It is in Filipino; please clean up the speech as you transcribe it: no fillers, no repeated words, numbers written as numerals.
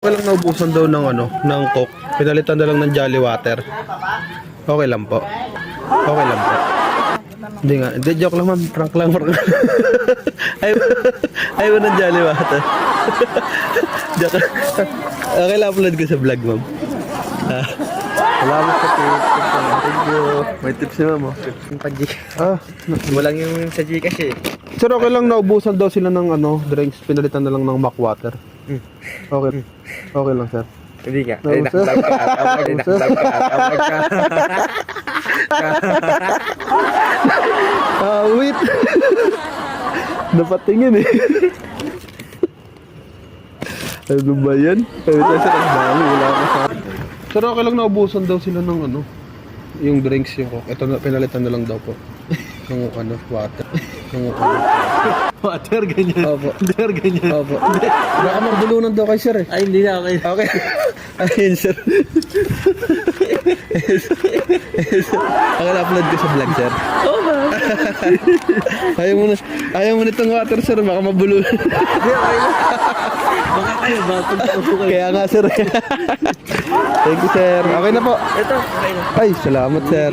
Okay lang naubusan daw ng ng Coke. Pinalitan na lang ng Jolly Water. Okay lang po. Okay lang po. Hindi nga. Hindi, joke lang ma'am. Prank lang. Ayaw mo ng Jolly Water. Joke lang. Okay lang, upload ko sa vlog ma'am. Salamat sa tips. Thank you. May tips si ma'am. Walang yung sa Gcash eh. Sir, okay lang naubusan daw sila ng drinks. Pinalitan na lang ng Mac Water. Okay. Okay lang sir. Hindi nga. Ay, Nakablog ka. Nakablog ka. Wait. Napatingin eh. Ano ba yan? Sir, ang dami. Wala ka sa... Sir, okay lang naubusan daw sila ng yung drinks yung Coke. Ito na, pinalitan na lang daw po. Ng water. Ng water, ganyan. Opo. Water, ganyan. Opo. Baka magbulunan daw kay sir eh. Ay, hindi na. Okay. Okay. Ayun, sir. Ako na-upload ko sa vlog, sir. Oo ba? Ayaw mo nitong water, sir. Baka mabulunan. Hindi, okay na. Baka kayo ba? Kaya nga, sir. Thank you, sir. Okay na po. Ito, okay na. Ay, salamat, sir.